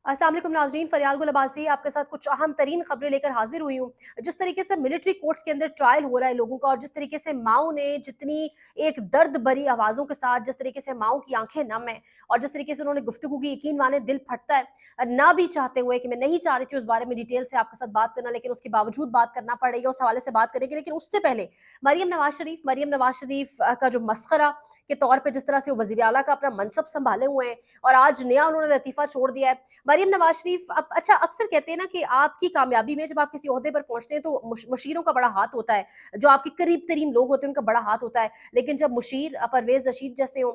अस्सलाम वालेकुम नाज़रीन, फ़रियाल गुल अब्बासी आपके साथ कुछ अहम तरीन खबरें लेकर हाजिर हुई हूँ। जिस तरीके से मिलिट्री कोर्ट्स के अंदर ट्रायल हो रहा है लोगों का, और जिस तरीके से माओ ने जितनी एक दर्द भरी आवाज़ों के साथ, जिस तरीके से माओ की आंखें नम हैं और जिस तरीके से उन्होंने गुफ्तगू की, यकीन माने दिल फटता है। ना भी चाहते हुए कि मैं नहीं चाह रही थी उस बारे में डिटेल से आपके साथ बात करना, लेकिन उसके बावजूद बात करना पड़ रही है, उस हवाले से बात करेंगे। लेकिन उससे पहले मरियम नवाज शरीफ का जो मस्खरा के तौर पर जिस तरह से वो वज़ीर आला का अपना मनसब संभाले हुए हैं और आज नया उन्होंने लतीफ़ा छोड़ दिया है। मरियम नवाज शरीफ अब अच्छा अक्सर कहते हैं ना कि आपकी कामयाबी में जब आप किसी ओहदे पर पहुंचते हैं तो मुशीरों का बड़ा हाथ होता है, जो आपके करीब तरीन लोग होते हैं उनका बड़ा हाथ होता है। लेकिन जब मुशीर परवेज रशीद जैसे हो,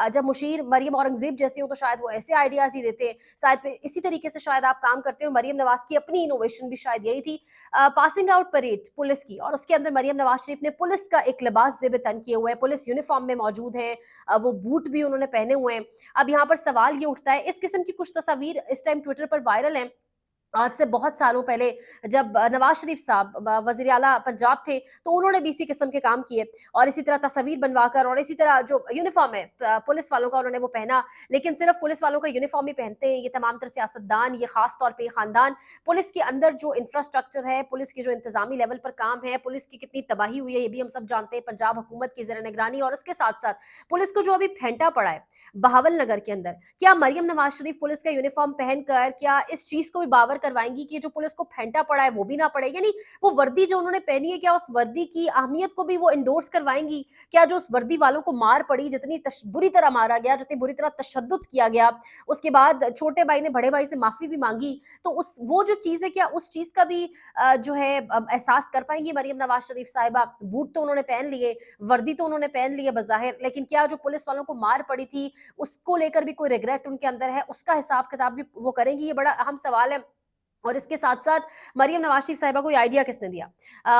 जब मुशीर मरियम औरंगजेब जैसे हो, तो शायद वो ऐसे आइडियाज ही देते हैं। शायद इसी तरीके से शायद आप काम करते हो। मरियम नवाज की अपनी इनोवेशन भी शायद यही थी, पासिंग आउट परेड पुलिस की, और उसके अंदर मरियम नवाज शरीफ ने पुलिस का एक लिबास जेब तन किए हुए है, पुलिस यूनिफॉर्म में मौजूद है, वो बूट भी उन्होंने पहने हुए हैं। अब यहाँ पर सवाल ये उठता है, इस किस्म की कुछ तस्वीर इस टाइम ट्विटर पर वायरल हैं। आज से बहुत सालों पहले जब नवाज शरीफ साहब वज़ीर आला पंजाब थे, तो उन्होंने भी इसी किस्म के काम किए और इसी तरह तस्वीर बनवाकर और इसी तरह जो यूनिफ़ॉर्म है पुलिस वालों का उन्होंने वो पहना। लेकिन सिर्फ़ पुलिस वालों का यूनिफ़ॉर्म ही पहनते हैं ये तमाम तर सियासतदान, ये ख़ास तौर पे ये ख़ानदान। पुलिस के अंदर जो इंफ्रास्ट्रक्चर है, पुलिस की जो इंतज़ामी लेवल पर काम है, पुलिस की कितनी तबाही हुई है, ये भी हम सब जानते हैं पंजाब हुकूमत की ज़ेर निगरानी। और इसके साथ-साथ पुलिस को जो अभी फेंटा पड़ा है बहावल नगर के अंदर, क्या मरियम नवाज शरीफ पुलिस का यूनिफॉर्म पहनकर क्या इस चीज को भी बावर करवाएंगी कि जो पुलिस को फेंटा पड़ा है वो भी ना पड़े? यानी वो वर्दी जो उन्होंने पहनी है, क्या उस वर्दी की अहमियत को भी वो इंडोर्स करवाएंगी? क्या जो उस वर्दी वालों को मार पड़ी, जितनी बुरी तरह मारा गया, जितनी बुरी तरह तशद्दुद किया गया, उसके बाद छोटे भाई ने बड़े भाई से माफी भी मांगी, तो उस वो जो चीज है, क्या उस चीज का भी जो है एहसास कर पाएंगी मरियम नवाज शरीफ साहिबा? बूट तो उन्होंने पहन लिए, वर्दी तो उन्होंने पहन ली है बज़ाहिर, लेकिन क्या जो पुलिस वालों को मार पड़ी थी उसको लेकर भी कोई रिग्रेट उनके अंदर है? उसका हिसाब-किताब भी वो करेंगी? ये बड़ा अहम सवाल है। और इसके साथ-साथ मरियम नवाज़ शरीफ साहिबा को ये आइडिया किसने दिया?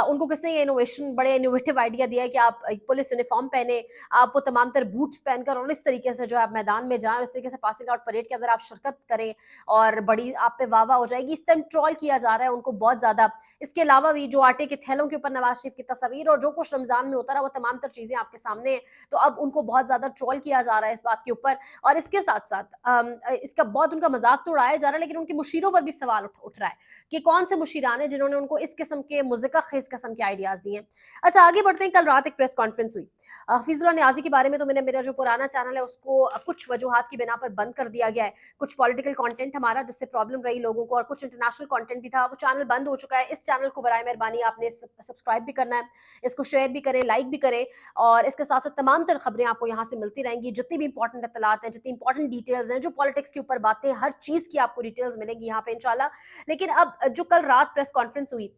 उनको किसने ये इनोवेशन बड़े इनोवेटिव आइडिया दिया है कि आप पुलिस यूनिफ़ॉर्म पहने, आप वो तमाम तर बूट्स पहनकर और इस तरीके से जो है आप मैदान में जाएँ, इस तरीके से पासिंग आउट परेड के अंदर आप शिरकत करें और बड़ी आप पे वाह-वाह हो जाएगी। इस टाइम ट्रोल किया जा रहा है उनको बहुत ज़्यादा। इसके अलावा भी जो आटे के थैलों के ऊपर नवाज़ शरीफ की तस्वीर और जो कुछ रमज़ान में होता रहा, वो तमाम तर चीज़ें आपके सामने हैं। तो अब उनको बहुत ज़्यादा ट्रोल किया जा रहा है इस बात के ऊपर। और इसके साथ-साथ इसका बहुत उनका मज़ाक तो उड़ाया जा रहा है, लेकिन उनके मुशीरों पर भी सवाल उठ रहा है कि कौन से मुशीरान हैं जिन्होंने उनको इस किस्म के मुज़क्क़ख़ किस्म के आइडियाज़ दिए। अच्छा, आगे बढ़ते हैं। कल रात एक प्रेस कॉन्फ्रेंस हुई। हफ़ीज़ुल्लाह नियाज़ी के बारे में तो मैंने मेरा जो पुराना चैनल है उसको कुछ वजूहात की बिना पर बंद कर दिया गया है। कुछ पॉलिटिकल कंटेंट हमारा जिससे प्रॉब्लम रही लोगों को, और कुछ इंटरनेशनल कंटेंट भी था, वो चैनल बंद हो चुका है। इस चैनल को बराए मेहरबानी आपने सब्सक्राइब भी करना है, इसको शेयर भी करें, लाइक भी करें, और इसके साथ-साथ तमाम तर खबरें आपको यहाँ से मिलती रहेंगी। जितनी भी इंपॉर्टेंट इत्तलात हैं, जितनी इंपॉर्टेंट डिटेल्स हैं, जो पॉलिटिक्स के ऊपर बातें, हर चीज़ की आपको डिटेल्स मिलेंगी यहाँ पे इंशाल्लाह। लेकिन अब जो कल रात प्रेस कॉन्फ्रेंस हुई,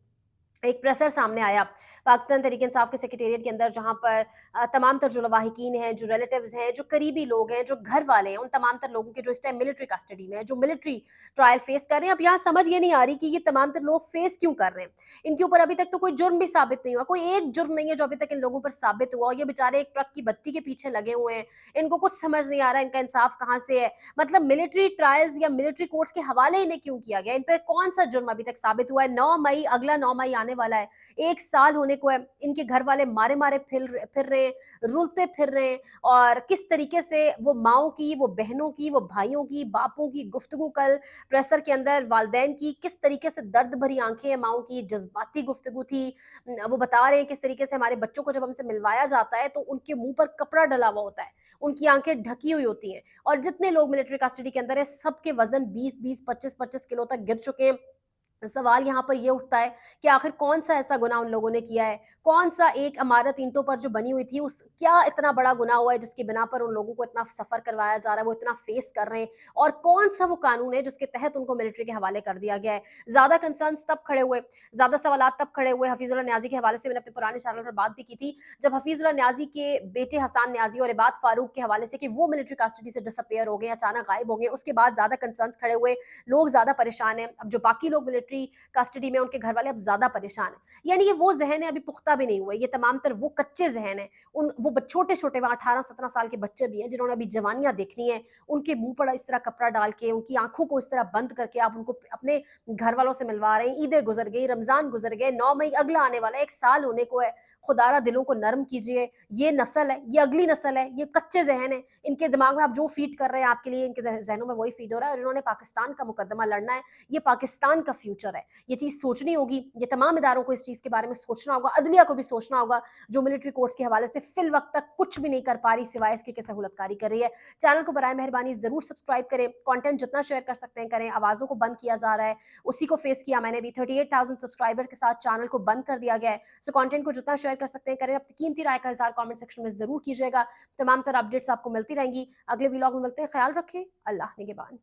एक प्रेशर सामने आया पाकिस्तान तहरीक इंसाफ के सेक्रेटेरिएट के अंदर, जहां पर तमाम तर जो लवाहिकीन हैं, जो रिलेटिव्स हैं, जो करीबी लोग हैं, जो घर वाले हैं, उन तमाम तर लोगों के जो इस टाइम मिलिट्री कस्टडी में है, जो मिलिट्री ट्रायल फेस कर रहे हैं। अब यहाँ समझ ये नहीं आ रही कि ये तमाम तर लोग फेस क्यों कर रहे हैं। इनके ऊपर अभी तक तो कोई जुर्म भी साबित नहीं हुआ, कोई एक जुर्म नहीं है जो अभी तक इन लोगों पर साबित हुआ। ये बेचारे एक ट्रक की बत्ती के पीछे लगे हुए हैं, इनको कुछ समझ नहीं आ रहा इनका इंसाफ कहाँ से है। मतलब मिलिट्री ट्रायल्स या मिलिट्री कोर्ट्स के हवाले इन्हें क्यों किया गया? इन पर कौन सा जुर्म अभी तक साबित हुआ है? 9 मई, अगला 9 मई आने वाला है, 1 साल होने को है। इनके घर वाले मारे मारे फिर रहे हैं, रुलते फिर रहे हैं, और किस तरीके से वो माओ की, वो बहनों की, वो भाइयों की, बापों की गुफ्तगू कल प्रेसर के अंदर, वालदैन की किस तरीके से दर्द भरी आंखें हैं माओ की, जज्बाती गुफ्तगू थी। वो बता रहे हैं किस तरीके से हमारे बच्चों को जब हमसे मिलवाया जाता है तो उनके मुंह पर कपड़ा डला हुआ होता है, उनकी आंखें ढकी हुई होती हैं, और जितने लोग मिलिट्री कस्टडी के अंदर है सबके वजन 20-20, 25-25 किलो तक गिर चुके हैं। सवाल यहाँ पर ये उठता है कि आखिर कौन सा ऐसा गुनाह उन लोगों ने किया है? कौन सा एक इमारत ईंटों पर जो बनी हुई थी, उस क्या इतना बड़ा गुनाह हुआ है जिसकी बिना पर उन लोगों को इतना सफ़र करवाया जा रहा है, वो इतना फेस कर रहे हैं? और कौन-सा वो कानून है जिसके तहत उनको मिलिट्री के हवाले कर दिया गया है? ज़्यादा कंसर्न्स तब खड़े हुए, ज़्यादा सवालात तब खड़े हुए, हफ़ीज़ुल्लाह नियाज़ी के हवाले से मैंने अपने पुराने चैनल पर बात भी की थी, जब हफ़ीज़ुल्लाह नियाज़ी के बेटे हसन नियाज़ी और इबाद फ़ारूक के हवाले से कि वो मिलिट्री कस्टडी से डिसअपीयर हो गए, अचानक गायब हो गए, उसके बाद ज़्यादा कंसर्न्स खड़े हुए, लोग ज़्यादा परेशान हैं। अब जो बाकी लोग मिलिट्री मिलिट्री कस्टडी में, उनके घर वाले अब ज़्यादा परेशान हैं। यानी ये वो ज़हन है, अभी पुख्ता भी नहीं हुआ है, ये तमाम तर वो कच्चे ज़हन हैं। वो छोटे-छोटे वहाँ 18-17 साल के बच्चे भी हैं, जिन्होंने अभी जवानियाँ देखनी है, उनके मुँह पर इस तरह कपड़ा डाल के, उनकी आँखों को इस तरह बंद करके आप उनको अपने घर वालों से मिलवा रहे हैं। ईदें गुज़र गई, रमज़ान गुज़र गए, 9 मई अगला आने वाला है, 1 साल होने को है। खुदारा दिलों को नर्म कीजिए। ये नस्ल है, ये अगली नस्ल है, ये कच्चे ज़हन है, इनके दिमाग में आप जो फ़ीड कर रहे हैं आपके लिए इनके ज़हनों में वही फ़ीड हो रहा है और इन्होंने पाकिस्तान का मुकद्दमा लड़ना है, ये पाकिस्तान का फ्यूचर है। ये चीज़ सोचनी होगी, ये तमाम इदारों को इस चीज़ के बारे में सोचना होगा, अदलिया को भी सोचना होगा, जो मिलिट्री कोर्ट्स के हवाले से फ़िल वक़्त तक कुछ भी नहीं कर पा रही सिवाय इसके कि सहूलतकारी कर रही है। चैनल को बराए मेहरबानी ज़रूर सब्सक्राइब करें, कंटेंट जितना शेयर कर सकते हैं करें, आवाज़ों को बंद किया जा रहा है, उसी को फेस किया मैंने भी। 38,000 सब्सक्राइबर के साथ चैनल को बंद कर दिया गया है। सो कंटेंट को जितना शेयर कर सकते हैं करें। अपनी कीमती राय का इज़हार कमेंट सेक्शन में ज़रूर कीजिएगा। तमाम तरह अपडेट्स आपको मिलती रहेंगी। अगले व्लॉग में मिलते हैं। ख्याल रखें। अल्लाह निगहबान।